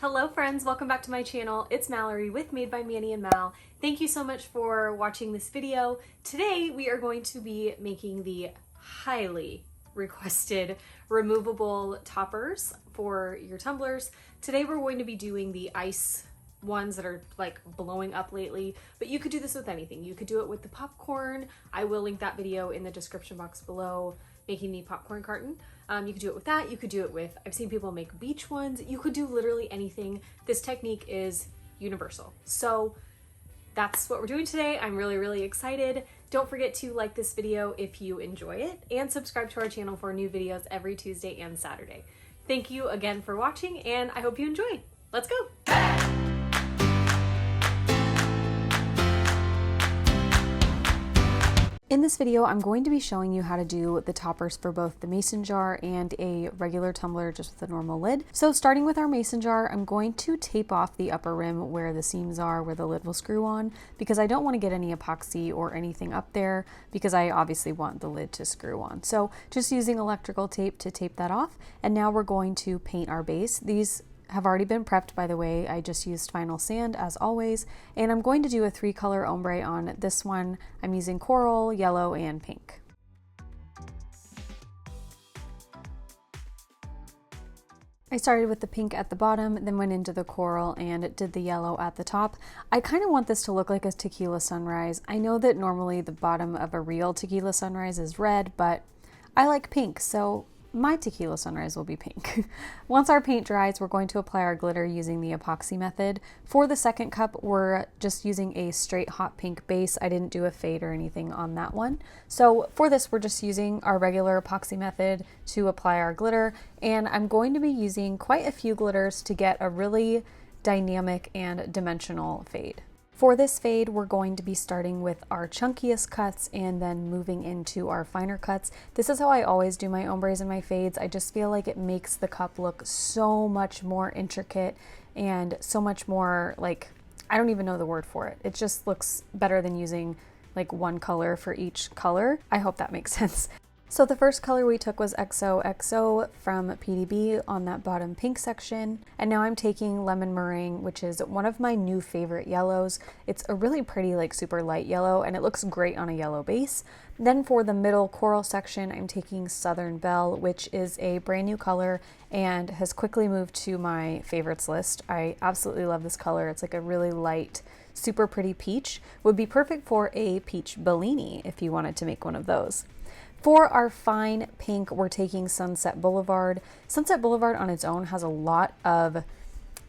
Hello friends, welcome back to my channel. It's Mallory with Made by Manny and Mal. Thank you so much for watching this video. Today we are going to be making the highly requested removable toppers for your tumblers. Today we're going to be doing the ice ones that are like blowing up lately, but you could do this with anything. You could do it with the popcorn. I will link that video in the description box below, making the popcorn carton. You could do it with that. You could do it with, I've seen people make beach ones. You could do literally anything. This technique is universal. So that's what we're doing today. I'm really excited. Don't forget to like this video if you enjoy it and subscribe to our channel for new videos every Tuesday and Saturday. Thank you again for watching and I hope you enjoy. Let's go. In this video, I'm going to be showing you how to do the toppers for both the mason jar and a regular tumbler just with a normal lid. So starting with our mason jar, I'm going to tape off the upper rim where the seams are, where the lid will screw on, because I don't want to get any epoxy or anything up there because I obviously want the lid to screw on. So just using electrical tape to tape that off. And now we're going to paint our base. These have already been prepped, by the way. I just used vinyl sand as always, and I'm going to do a 3-color ombre on this one. I'm using coral, yellow, and pink. I started with the pink at the bottom, then went into the coral and did the yellow at the top. I kind of want this to look like a tequila sunrise. I know that normally the bottom of a real tequila sunrise is red, but I like pink, so my tequila sunrise will be pink. Once our paint dries, we're going to apply our glitter using the epoxy method. For the second cup, we're just using a straight hot pink base. I didn't do a fade or anything on that one. So for this, we're just using our regular epoxy method to apply our glitter. And I'm going to be using quite a few glitters to get a really dynamic and dimensional fade. For this fade, we're going to be starting with our chunkiest cuts and then moving into our finer cuts. This is how I always do my ombres and my fades. I just feel like it makes the cup look so much more intricate and so much more like, I don't even know the word for it. It just looks better than using like one color for each color. I hope that makes sense. So the first color we took was XOXO from PDB on that bottom pink section. And now I'm taking Lemon Meringue, which is one of my new favorite yellows. It's a really pretty, like super light yellow, and it looks great on a yellow base. Then for the middle coral section, I'm taking Southern Belle, which is a brand new color and has quickly moved to my favorites list. I absolutely love this color. It's like a really light, super pretty peach. Would be perfect for a peach Bellini if you wanted to make one of those. For our fine pink, we're taking Sunset Boulevard. Sunset Boulevard on its own has a lot of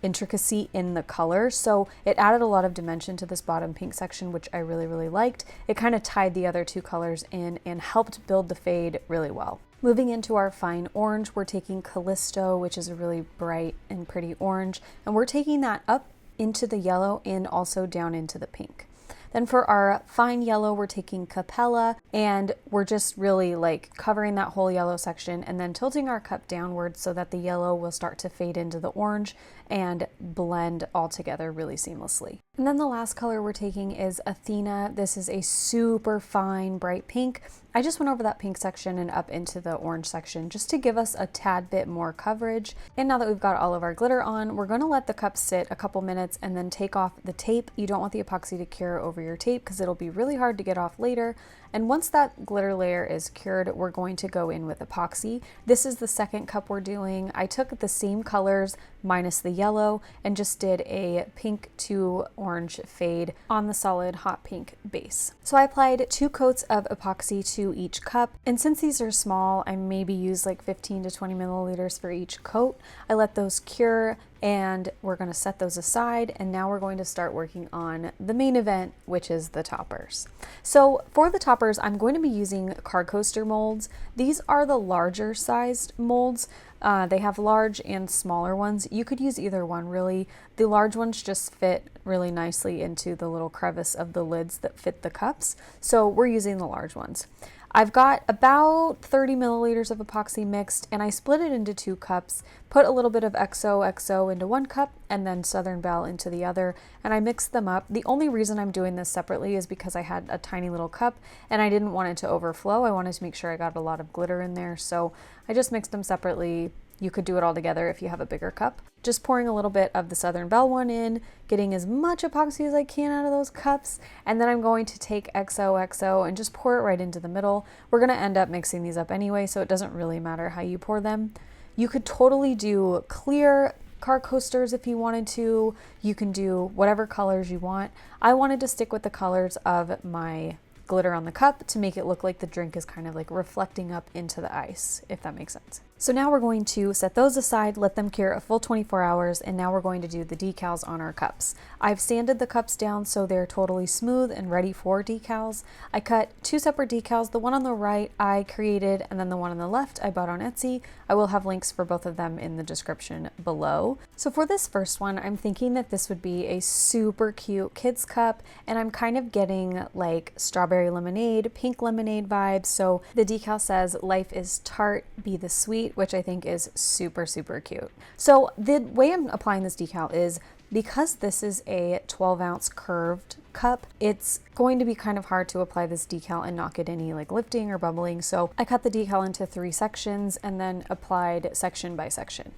intricacy in the color, so it added a lot of dimension to this bottom pink section, which I really liked. It kind of tied the other two colors in and helped build the fade really well. Moving into our fine orange, we're taking Callisto, which is a really bright and pretty orange, and we're taking that up into the yellow and also down into the pink. Then for our fine yellow, we're taking Capella, and we're just really like covering that whole yellow section and then tilting our cup downwards so that the yellow will start to fade into the orange and blend all together really seamlessly. And then the last color we're taking is Athena. This is a super fine bright pink. I just went over that pink section and up into the orange section just to give us a tad bit more coverage. And now that we've got all of our glitter on, we're going to let the cup sit a couple minutes and then take off the tape. You don't want the epoxy to cure over your tape because it'll be really hard to get off later. And once that glitter layer is cured, we're going to go in with epoxy. This is the second cup we're doing. I took the same colors minus the yellow and just did a pink to orange fade on the solid hot pink base. So I applied 2 coats of epoxy to each cup, and since these are small, I maybe used like 15 to 20 milliliters for each coat. I let those cure and we're going to set those aside, and now we're going to start working on the main event, which is the toppers. So for the toppers, I'm going to be using card coaster molds. These are the larger sized molds. They have large and smaller ones. You could use either one really. The large ones just fit really nicely into the little crevice of the lids that fit the cups, so we're using the large ones. I've got about 30 milliliters of epoxy mixed, and I split it into 2 cups, put a little bit of XOXO into one cup and then Southern Belle into the other, and I mixed them up. The only reason I'm doing this separately is because I had a tiny little cup and I didn't want it to overflow. I wanted to make sure I got a lot of glitter in there, so I just mixed them separately, you could do it all together if you have a bigger cup. Just pouring a little bit of the Southern Belle one in, getting as much epoxy as I can out of those cups, and then I'm going to take XOXO and just pour it right into the middle. We're going to end up mixing these up anyway, so it doesn't really matter how you pour them. You could totally do clear car coasters if you wanted to. You can do whatever colors you want. I wanted to stick with the colors of my glitter on the cup to make it look like the drink is kind of like reflecting up into the ice, if that makes sense. So now we're going to set those aside, let them cure a full 24 hours, and now we're going to do the decals on our cups. I've sanded the cups down so they're totally smooth and ready for decals. I cut 2 separate decals. The one on the right I created, and then the one on the left I bought on Etsy. I will have links for both of them in the description below. So for this first one, I'm thinking that this would be a super cute kids cup, and I'm kind of getting like strawberry lemonade, pink lemonade vibes. So the decal says, "Life is tart, be the sweet," which I think is super, super cute. So the way I'm applying this decal is, because this is a 12-ounce curved cup, it's going to be kind of hard to apply this decal and not get any like lifting or bubbling. So I cut the decal into 3 sections and then applied section by section.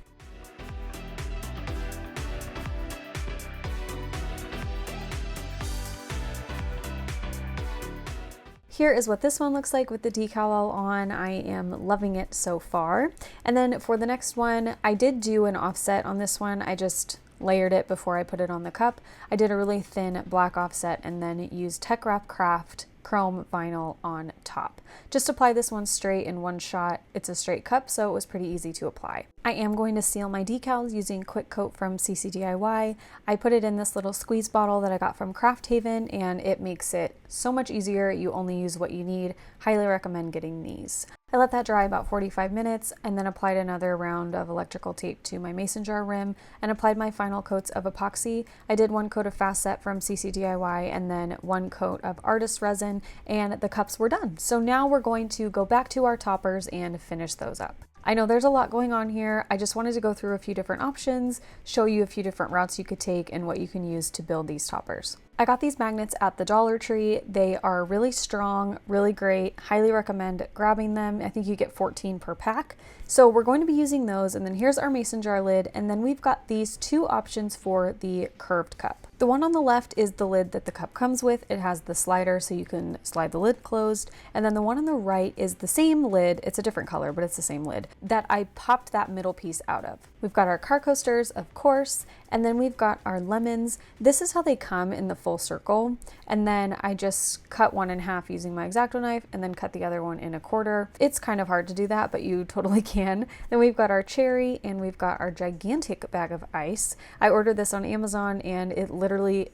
Here is what this one looks like with the decal all on. I am loving it so far. And then for the next one, I did do an offset on this one. I just layered it before I put it on the cup. I did a really thin black offset and then used Tech Wrap Craft chrome vinyl on top. Just apply this one straight in one shot. It's a straight cup, so it was pretty easy to apply. I am going to seal my decals using Quick Coat from CC DIY. I put it in this little squeeze bottle that I got from Craft Haven, and it makes it so much easier. You only use what you need. Highly recommend getting these. I let that dry about 45 minutes and then applied another round of electrical tape to my mason jar rim and applied my final coats of epoxy. I did 1 coat of Fast Set from CC DIY and then 1 coat of artist resin, and the cups were done. So now we're going to go back to our toppers and finish those up. I know there's a lot going on here. I just wanted to go through a few different options, show you a few different routes you could take and what you can use to build these toppers. I got these magnets at the Dollar Tree. They are really strong, really great. Highly recommend grabbing them. I think you get 14 per pack. So we're going to be using those, and then here's our mason jar lid, and then we've got these 2 options for the curved cup. The one on the left is the lid that the cup comes with. It has the slider so you can slide the lid closed, and then the one on the right is the same lid. It's a different color, but it's the same lid that I popped that middle piece out of. We've got our car coasters, of course, and then we've got our lemons. This is how they come in the full circle, and then I just cut one in half using my X-Acto knife and then cut the other one in a quarter. It's kind of hard to do that, but you totally can. Then we've got our cherry, and we've got our gigantic bag of ice. I ordered this on Amazon, and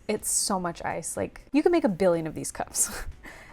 it's so much ice. Like, you can make 1 billion of these cups.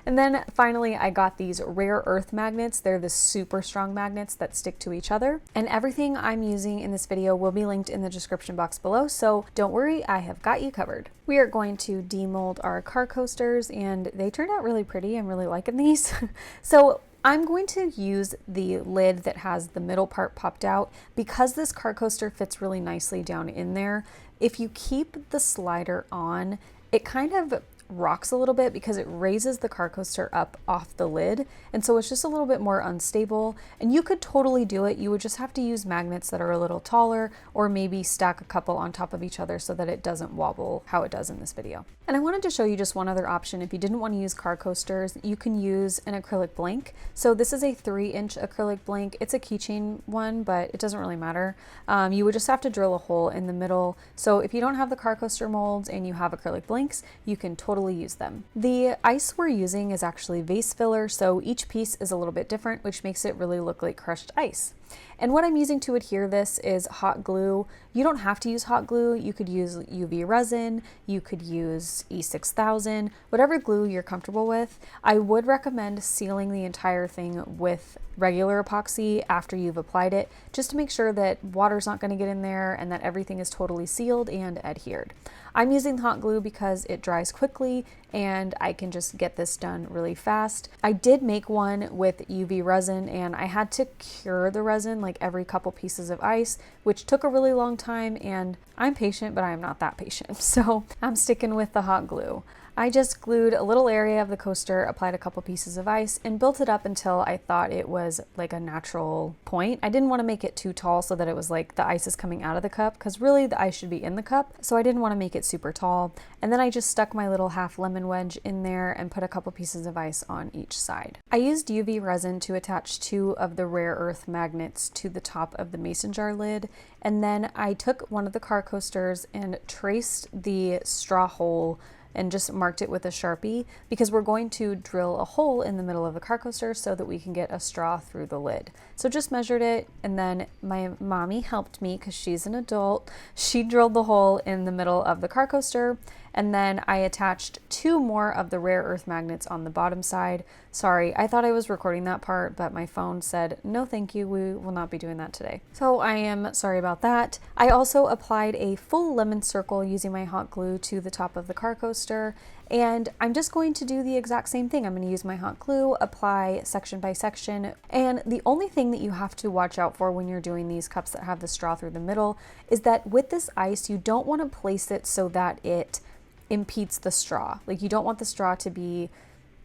And then finally, I got these rare earth magnets. They're the super strong magnets that stick to each other. And everything I'm using in this video will be linked in the description box below, so don't worry, I have got you covered. We are going to demold our car coasters, and they turned out really pretty. I'm really liking these. So I'm going to use the lid that has the middle part popped out because this car coaster fits really nicely down in there. If you keep the slider on, it kind of rocks a little bit because it raises the car coaster up off the lid, and so it's just a little bit more unstable. And you could totally do it. You would just have to use magnets that are a little taller, or maybe stack a couple on top of each other so that it doesn't wobble how it does in this video. And I wanted to show you just one other option. If you didn't want to use car coasters, you can use an acrylic blank. So this is a 3-inch acrylic blank. It's a keychain one, but it doesn't really matter. You would just have to drill a hole in the middle. So if you don't have the car coaster molds and you have acrylic blanks, you can totally use them. The ice we're using is actually vase filler, so each piece is a little bit different, which makes it really look like crushed ice. And what I'm using to adhere this is hot glue. You don't have to use hot glue. You could use UV resin, you could use E6000, whatever glue you're comfortable with. I would recommend sealing the entire thing with regular epoxy after you've applied it, just to make sure that water's not going to get in there and that everything is totally sealed and adhered. I'm using hot glue because it dries quickly and I can just get this done really fast. I did make one with UV resin, and I had to cure the resin like every couple pieces of ice, which took a really long time, and I'm patient, but I'm not that patient. So I'm sticking with the hot glue. I just glued a little area of the coaster, applied a couple pieces of ice, and built it up until I thought it was like a natural point. I didn't want to make it too tall so that it was like the ice is coming out of the cup, because really the ice should be in the cup. So I didn't want to make it super tall. And then I just stuck my little half lemon wedge in there and put a couple pieces of ice on each side. I used UV resin to attach 2 of the rare earth magnets to the top of the mason jar lid. And then I took one of the car coasters and traced the straw hole and just marked it with a Sharpie, because we're going to drill a hole in the middle of the car coaster so that we can get a straw through the lid. So just measured it, and then my mommy helped me because she's an adult. She drilled the hole in the middle of the car coaster, and then I attached 2 more of the rare earth magnets on the bottom side. Sorry, I thought I was recording that part, but my phone said, no thank you, we will not be doing that today. So I am sorry about that. I also applied a full lemon circle using my hot glue to the top of the car coaster, and I'm just going to do the exact same thing. I'm going to use my hot glue, apply section by section, and the only thing that you have to watch out for when you're doing these cups that have the straw through the middle is that with this ice, you don't want to place it so that it impedes the straw. Like, you don't want the straw to be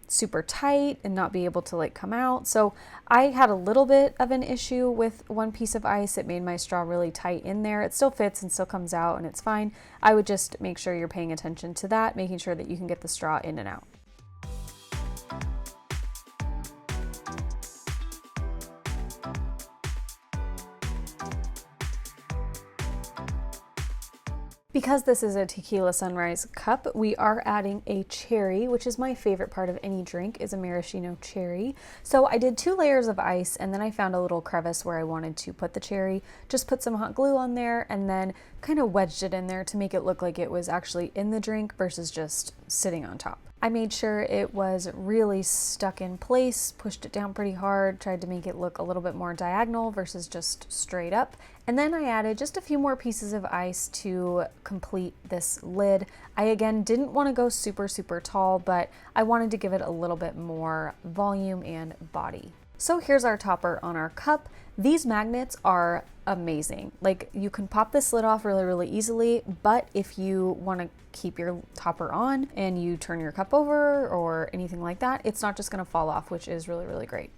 super tight and not be able to like come out. So I had a little bit of an issue with one piece of ice. It made my straw really tight in there. It still fits and still comes out and it's fine. I would just make sure you're paying attention to that, making sure that you can get the straw in and out. Because this is a tequila sunrise cup, we are adding a cherry, which is my favorite part of any drink, is a maraschino cherry. So I did 2 layers of ice, and then I found a little crevice where I wanted to put the cherry, just put some hot glue on there, and then kind of wedged it in there to make it look like it was actually in the drink versus just sitting on top. I made sure it was really stuck in place, pushed it down pretty hard, tried to make it look a little bit more diagonal versus just straight up. And then I added just a few more pieces of ice to complete this lid. I again didn't want to go super tall, but I wanted to give it a little bit more volume and body. So here's our topper on our cup. These magnets are amazing. Like, you can pop this lid off really easily, but if you want to keep your topper on and you turn your cup over or anything like that, it's not just going to fall off, which is really great.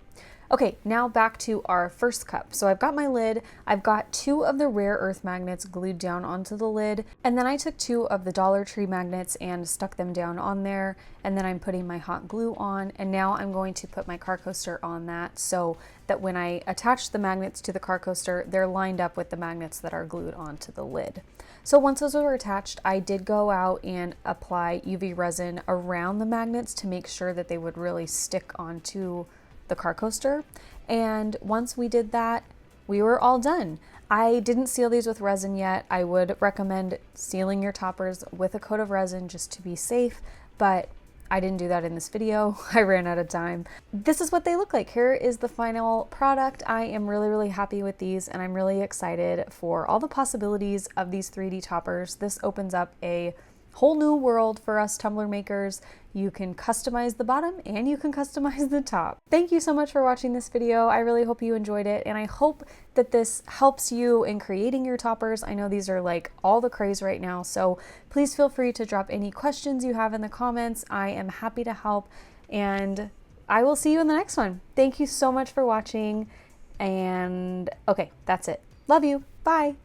Okay, now back to our first cup. So I've got my lid, I've got 2 of the rare earth magnets glued down onto the lid, and then I took 2 of the Dollar Tree magnets and stuck them down on there, and then I'm putting my hot glue on, and now I'm going to put my car coaster on that so that when I attach the magnets to the car coaster, they're lined up with the magnets that are glued onto the lid. So once those were attached, I did go out and apply UV resin around the magnets to make sure that they would really stick onto the car coaster. And once we did that, we were all done. I didn't seal these with resin yet. I would recommend sealing your toppers with a coat of resin just to be safe, but I didn't do that in this video. I ran out of time. This is what they look like. Here is the final product. I am really happy with these, and I'm really excited for all the possibilities of these 3D toppers. This opens up a whole new world for us tumbler makers. You can customize the bottom and you can customize the top. Thank you so much for watching this video. I really hope you enjoyed it, and I hope that this helps you in creating your toppers. I know these are like all the craze right now, so please feel free to drop any questions you have in the comments. I am happy to help, and I will see you in the next one. Thank you so much for watching, and okay, that's it. Love you. Bye.